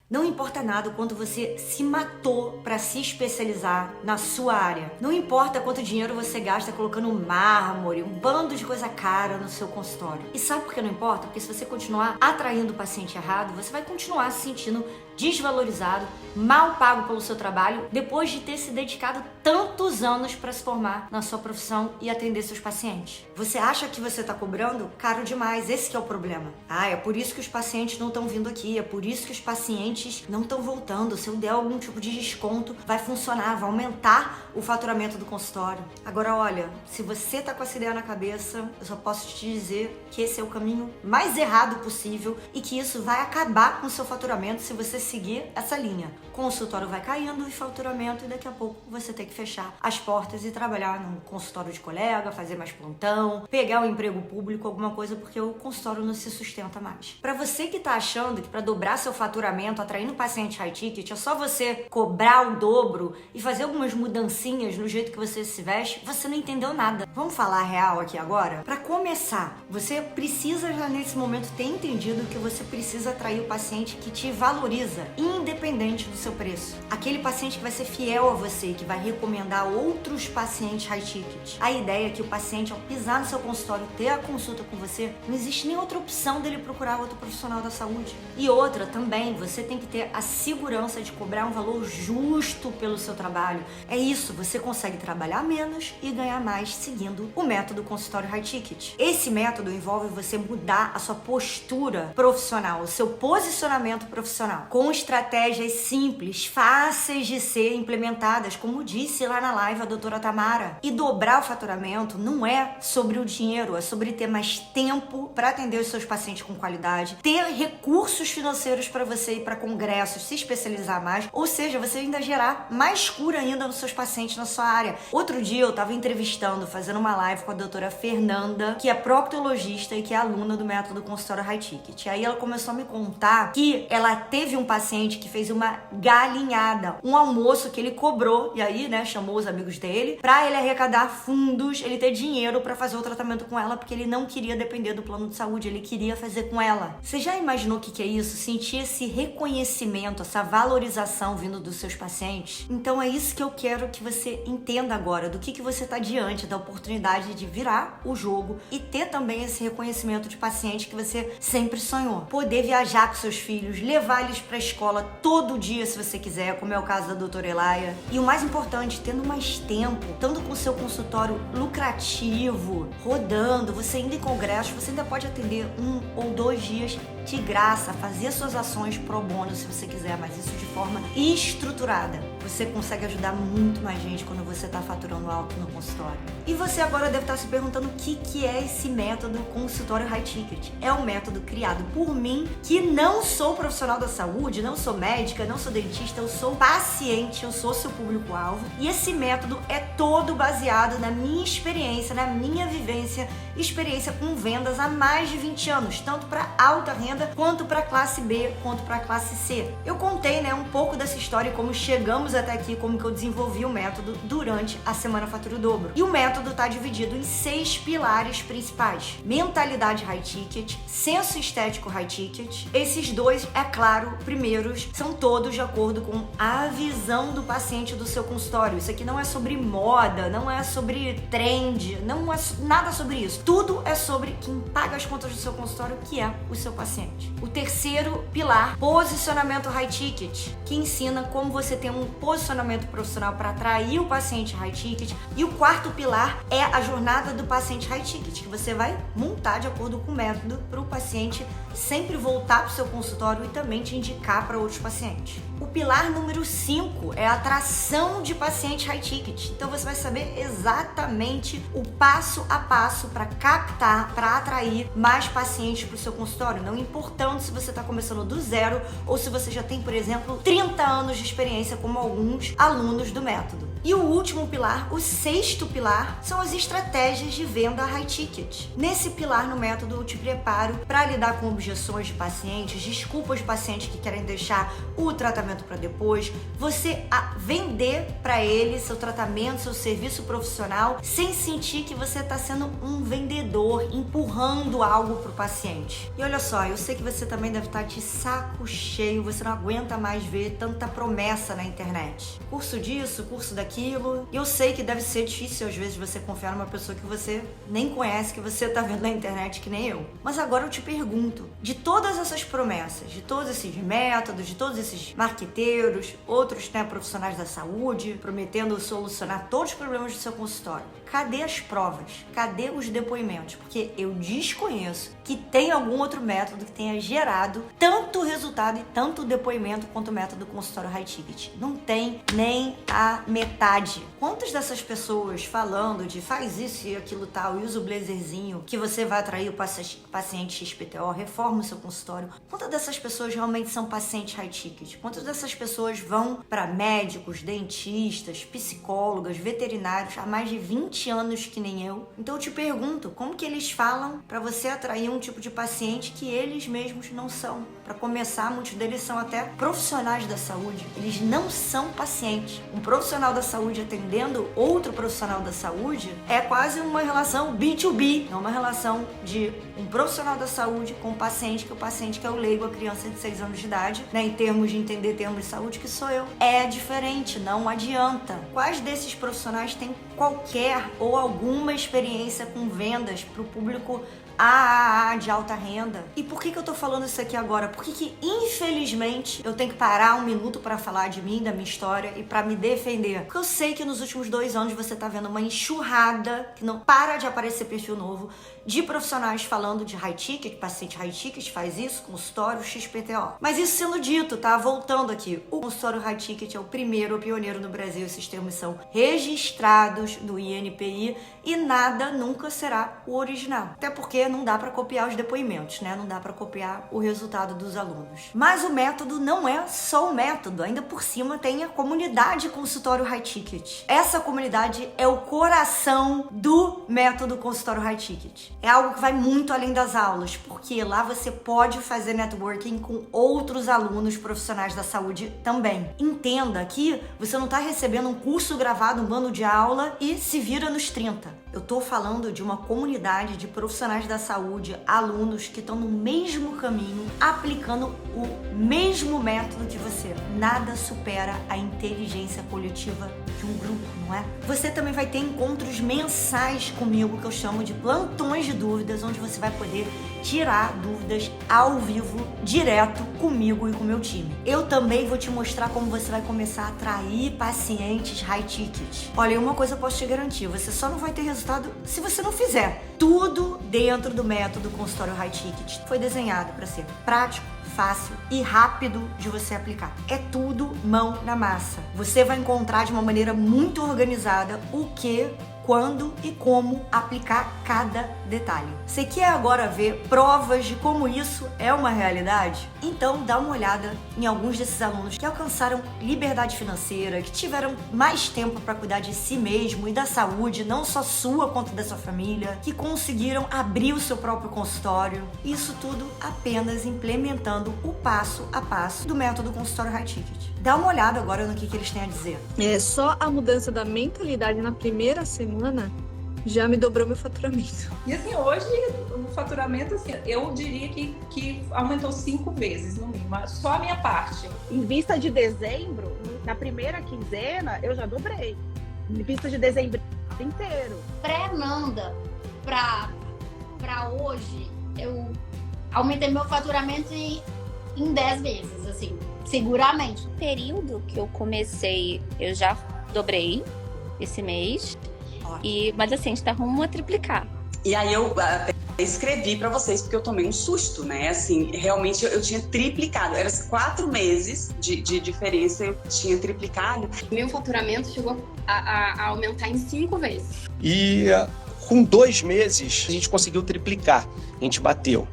Não importa nada o quanto você se matou para se especializar na sua área. Não importa quanto dinheiro você gasta colocando mármore, um bando de coisa cara no seu consultório. E sabe por que não importa? Porque se você continuar atraindo o paciente errado, você vai continuar se sentindo desvalorizado, mal pago pelo seu trabalho, depois de ter se dedicado tantos anos para se formar na sua profissão e atender seus pacientes. Você acha que você está cobrando caro demais, esse que é o problema. É por isso que os pacientes não estão vindo aqui, é por isso que os pacientes não estão voltando. Se eu der algum tipo de desconto, vai funcionar, vai aumentar o faturamento do consultório. Agora olha, se você está com essa ideia na cabeça, eu só posso te dizer que esse é o caminho mais errado possível e que isso vai acabar com o seu faturamento se você seguir essa linha. O consultório vai caindo e faturamento, e daqui a pouco você tem que fechar as portas e trabalhar num consultório de colega, fazer mais plantão, pegar um emprego público, alguma coisa, porque o consultório não se sustenta mais. Para você que tá achando que para dobrar seu faturamento, atraindo paciente high ticket, é só você cobrar o dobro e fazer algumas mudancinhas no jeito que você se veste, você não entendeu nada. Vamos falar a real aqui agora? Para começar, você precisa já nesse momento ter entendido que você precisa atrair o paciente que te valoriza, independente do seu preço. Aquele paciente que vai ser fiel a você, que vai recomendar outros pacientes high ticket. A ideia é que o paciente, ao pisar no seu consultório, ter a consulta com você, não existe nem outra opção dele procurar outro profissional da saúde. E outra também, você tem que ter a segurança de cobrar um valor justo pelo seu trabalho. É isso, você consegue trabalhar menos e ganhar mais seguindo o método consultório high ticket. Esse método envolve você mudar a sua postura profissional, o seu posicionamento profissional, com estratégias simples, fáceis de ser implementadas, como disse lá na live a doutora Tamara. E dobrar o faturamento não é sobre o dinheiro, é sobre ter mais tempo para atender os seus pacientes com qualidade, ter recursos financeiros para você ir para congressos, se especializar mais, ou seja, você ainda gerar mais cura ainda nos seus pacientes na sua área. Outro dia eu estava entrevistando, fazendo uma live com a doutora Fernanda, que é proctologista e que é aluna do método consultório high ticket. Aí ela começou a me contar que ela teve um paciente que fez uma galinhada, um almoço que ele cobrou, e aí, né, chamou os amigos dele pra ele arrecadar fundos, ele ter dinheiro pra fazer o tratamento com ela, porque ele não queria depender do plano de saúde, ele queria fazer com ela. Você já imaginou o que é isso? Sentir esse reconhecimento, essa valorização vindo dos seus pacientes? Então é isso que eu quero que você entenda agora, do que você tá diante da oportunidade de virar o jogo e ter também esse reconhecimento de paciente que você sempre sonhou. Poder viajar com seus filhos, levar eles pra escola todo dia se você quiser, como é o caso da doutora Elaia. E o mais importante, tendo mais tempo, estando com o seu consultório lucrativo, rodando, você indo em congresso, você ainda pode atender 1 ou 2 dias de graça, fazer suas ações pro bono se você quiser, mas isso de forma estruturada. Você consegue ajudar muito mais gente quando você está faturando alto no consultório. E você agora deve estar se perguntando o que é esse método consultório high ticket. É um método criado por mim, que não sou profissional da saúde, não sou médica, não sou dentista, eu sou paciente, eu sou seu público-alvo. E esse método é todo baseado na minha experiência, na minha vivência, experiência com vendas há mais de 20 anos, tanto para alta renda, quanto para classe B, quanto para classe C. Eu contei, um pouco dessa história e como chegamos até aqui, como que eu desenvolvi o método durante a Semana Fatura o Dobro. E o método está dividido em 6 pilares principais: mentalidade high ticket, senso estético high ticket. Esses 2, é claro, primeiros, são todos de acordo com a visão do paciente do seu consultório. Isso aqui não é sobre moda, não é sobre trend, não é nada sobre isso. Tudo é sobre quem paga as contas do seu consultório, que é o seu paciente. O terceiro pilar, posicionamento high ticket, que ensina como você tem um posicionamento profissional para atrair o paciente high ticket. E o quarto pilar é a jornada do paciente high ticket, que você vai montar de acordo com o método para o paciente sempre voltar para o seu consultório e também te indicar para outros pacientes. O pilar número 5 é a atração de paciente high ticket. Então você vai saber exatamente o passo a passo para captar, para atrair mais pacientes para o seu consultório, não importando se você está começando do zero ou se você já tem, por exemplo, 30 anos de experiência, como alguns alunos do método. E o último pilar, o 6º pilar, são as estratégias de venda high ticket. Nesse pilar no método eu te preparo para lidar com objeções de pacientes, desculpas de pacientes que querem deixar o tratamento para depois, você vender para ele seu tratamento, seu serviço profissional, sem sentir que você está sendo um vendedor, empurrando algo para o paciente. E olha só, eu sei que você também deve estar de saco cheio, você não aguenta mais ver tanta promessa na internet. Curso disso, curso daquilo. E eu sei que deve ser difícil às vezes você confiar numa pessoa que você nem conhece, que você tá vendo na internet que nem eu. Mas agora eu te pergunto, de todas essas promessas, de todos esses métodos, de todos esses marqueteiros, outros, né, profissionais da saúde, prometendo solucionar todos os problemas do seu consultório, cadê as provas? Cadê os depoimentos? Porque eu desconheço que tem algum outro método que tenha gerado tanto resultado e tanto depoimento quanto o método consultório high ticket. Não tem nem a metade. Quantas dessas pessoas falando de faz isso e aquilo tal e usa o blazerzinho que você vai atrair o paciente XPTO, reforma o seu consultório? Quantas dessas pessoas realmente são pacientes high ticket? Quantas dessas pessoas vão para médicos, dentistas, psicólogas, veterinários há mais de 20 anos que nem eu? Então eu te pergunto, como que eles falam para você atrair um tipo de paciente que eles mesmos não são? Para começar, muitos deles são até profissionais da saúde. Eles não são pacientes. Um profissional da saúde atendendo outro profissional da saúde é quase uma relação B2B, não uma relação de um profissional da saúde com o paciente, que o paciente que é o leigo, a criança de 6 anos de idade, né, em termos de entender termos de saúde, que sou eu. É diferente, não adianta. Quais desses profissionais têm qualquer ou alguma experiência com vendas para o público AAA de alta renda? E por que eu tô falando isso aqui agora? Por que infelizmente eu tenho que parar um minuto para falar de mim, da minha história e para me defender? Porque eu sei que nos últimos 2 anos você tá vendo uma enxurrada, que não para de aparecer perfil novo, de profissionais falando de high ticket, paciente high ticket faz isso, consultório XPTO. Mas isso sendo dito, tá? Voltando aqui, o consultório high ticket é o primeiro, o pioneiro no Brasil, esses termos são registrados no INPI e nada nunca será o original. Até porque não dá para copiar os depoimentos, né? Não dá para copiar o resultado dos alunos. Mas o método não é só o método, ainda por cima tem a comunidade consultório high ticket. Essa comunidade é o coração do método consultório high ticket. É algo que vai muito além das aulas, porque lá você pode fazer networking com outros alunos profissionais da saúde também. Entenda que você não está recebendo um curso gravado, um plano de aula e se vira nos 30. Eu tô falando de uma comunidade de profissionais da saúde, alunos que estão no mesmo caminho, aplicando o mesmo método que você. Nada supera a inteligência coletiva de um grupo, não é? Você também vai ter encontros mensais comigo, que eu chamo de plantões de dúvidas, onde você vai poder tirar dúvidas ao vivo, direto comigo e com o meu time. Eu também vou te mostrar como você vai começar a atrair pacientes high ticket. Olha, uma coisa eu posso te garantir, você só não vai ter resultado se você não fizer. Tudo dentro do método consultório high ticket foi desenhado para ser prático, fácil e rápido de você aplicar. É tudo mão na massa. Você vai encontrar de uma maneira muito organizada o que, quando e como aplicar cada detalhe. Você quer agora ver provas de como isso é uma realidade? Então dá uma olhada em alguns desses alunos que alcançaram liberdade financeira, que tiveram mais tempo para cuidar de si mesmo e da saúde, não só sua quanto da sua família, que conseguiram abrir o seu próprio consultório. Isso tudo apenas implementando o passo a passo do método consultório high ticket. Dá uma olhada agora no que eles têm a dizer. Só a mudança da mentalidade na primeira semana já me dobrou meu faturamento. E assim, hoje o faturamento, assim, eu diria que aumentou 5 vezes no mínimo, só a minha parte. Em vista de dezembro, na primeira quinzena, eu já dobrei. Em vista de dezembro inteiro. Pré-Nanda pra hoje, eu aumentei meu faturamento em 10 vezes, assim, seguramente. No período que eu comecei, eu já dobrei esse mês. Mas assim, a gente tá rumo a triplicar. E aí eu escrevi pra vocês, porque eu tomei um susto, né? Assim, realmente eu tinha triplicado. Era 4 meses de diferença, eu tinha triplicado. Meu faturamento chegou a aumentar em 5 vezes. E com 2 meses, a gente conseguiu triplicar. A gente bateu.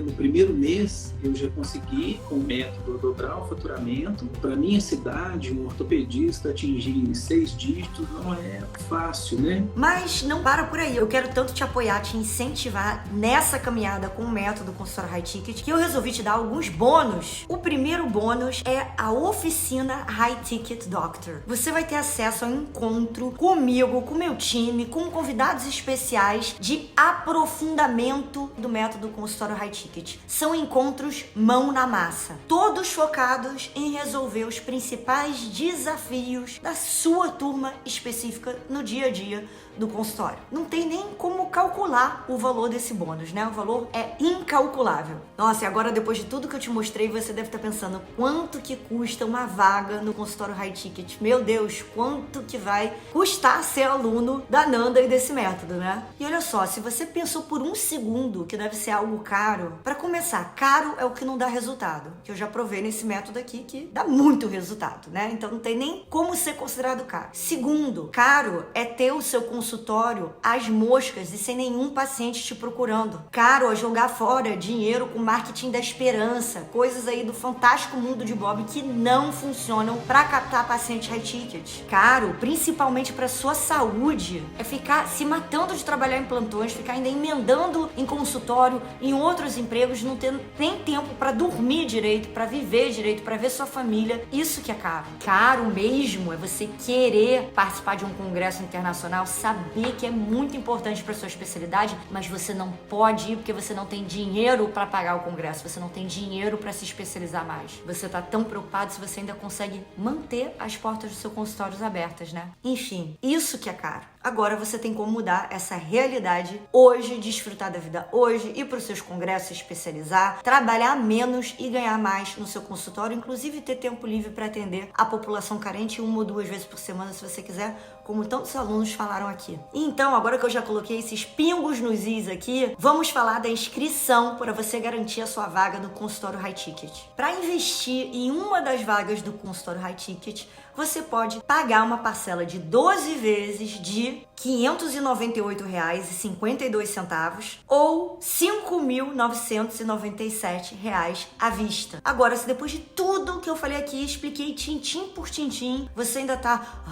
No primeiro mês, eu já consegui, com o método, dobrar o faturamento. Para minha cidade, um ortopedista atingir 6 dígitos não é fácil, né? Mas não para por aí. Eu quero tanto te apoiar, te incentivar nessa caminhada com o método Consultório High Ticket, que eu resolvi te dar alguns bônus. O primeiro bônus é a oficina High Ticket Doctor. Você vai ter acesso a um encontro comigo, com o meu time, com convidados especiais de aprofundamento do método Consultório High Ticket. São encontros mão na massa, todos focados em resolver os principais desafios da sua turma específica no dia a dia do consultório. Não tem nem como calcular o valor desse bônus, né? O valor é incalculável. Nossa, e agora depois de tudo que eu te mostrei, você deve estar pensando quanto que custa uma vaga no consultório High Ticket. Meu Deus, quanto que vai custar ser aluno da Nanda e desse método, né? E olha só, se você pensou por um segundo que deve ser algo caro, para começar, caro é o que não dá resultado, que eu já provei nesse método aqui que dá muito resultado, né? Então não tem nem como ser considerado caro. Segundo, caro é ter o seu consultório às moscas e sem nenhum paciente te procurando. Caro é jogar fora dinheiro com marketing da esperança, coisas aí do fantástico mundo de Bob que não funcionam para captar paciente high ticket. Caro, principalmente para sua saúde, é ficar se matando de trabalhar em plantões, ficar ainda emendando em consultório, em outros empregos, não ter nem tempo para dormir direito, para viver direito, para ver sua família. Isso que é caro. Caro mesmo é você querer participar de um congresso internacional, saber que é muito importante para sua especialidade, mas você não pode ir porque você não tem dinheiro para pagar o congresso, você não tem dinheiro para se especializar mais. Você tá tão preocupado se você ainda consegue manter as portas dos seus consultórios abertas, né? Enfim, isso que é caro. Agora você tem como mudar essa realidade hoje, desfrutar da vida hoje, ir para os seus congressos, se especializar, trabalhar menos e ganhar mais no seu consultório, inclusive ter tempo livre para atender a população carente 1 ou 2 vezes por semana, se você quiser, como tantos alunos falaram aqui. Então, agora que eu já coloquei esses pingos nos is aqui, vamos falar da inscrição para você garantir a sua vaga no consultório High Ticket. Para investir em uma das vagas do consultório High Ticket, você pode pagar uma parcela de 12 vezes de R$ 598,52 ou R$ 5.997 à vista. Agora, se depois de tudo que eu falei aqui, expliquei tintim por tintim, você ainda tá,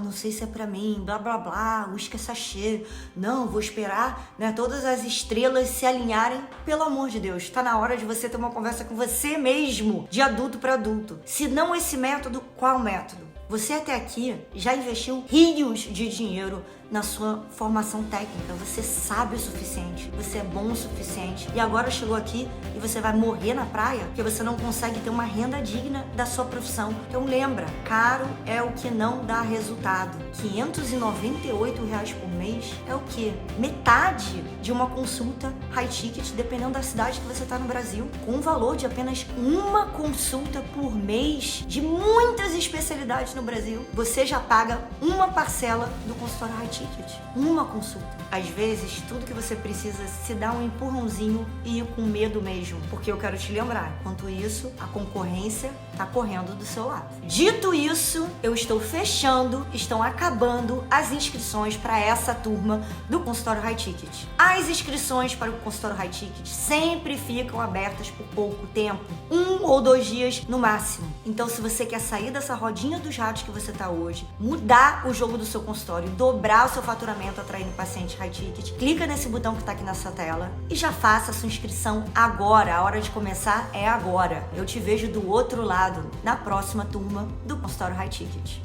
não sei se é pra mim, blá blá blá, uísque é sachê, não, vou esperar, né, todas as estrelas se alinharem, pelo amor de Deus, tá na hora de você ter uma conversa com você mesmo, de adulto para adulto. Se não esse método, qual método? Você até aqui já investiu rios de dinheiro na sua formação técnica, você sabe o suficiente, você é bom o suficiente e agora chegou aqui e você vai morrer na praia porque você não consegue ter uma renda digna da sua profissão. Então lembra, caro é o que não dá resultado. R$ 598 por mês é o quê? Metade de uma consulta high ticket, dependendo da cidade que você está no Brasil, com o valor de apenas uma consulta por mês de muitas especialidades no Brasil. Você já paga uma parcela do consultório high ticket. Uma consulta. Às vezes, tudo que você precisa é se dar um empurrãozinho e ir com medo mesmo. Porque eu quero te lembrar, enquanto isso, a concorrência tá correndo do seu lado. Dito isso, eu estou fechando, estão acabando as inscrições para essa turma do consultório High Ticket. As inscrições para o consultório High Ticket sempre ficam abertas por pouco tempo, 1 ou 2 dias no máximo. Então, se você quer sair dessa rodinha dos ratos que você tá hoje, mudar o jogo do seu consultório, dobrar o seu faturamento atraindo paciente High Ticket, clica nesse botão que tá aqui nessa tela e já faça a sua inscrição agora. A hora de começar é agora. Eu te vejo do outro lado na próxima turma do consultório High Ticket.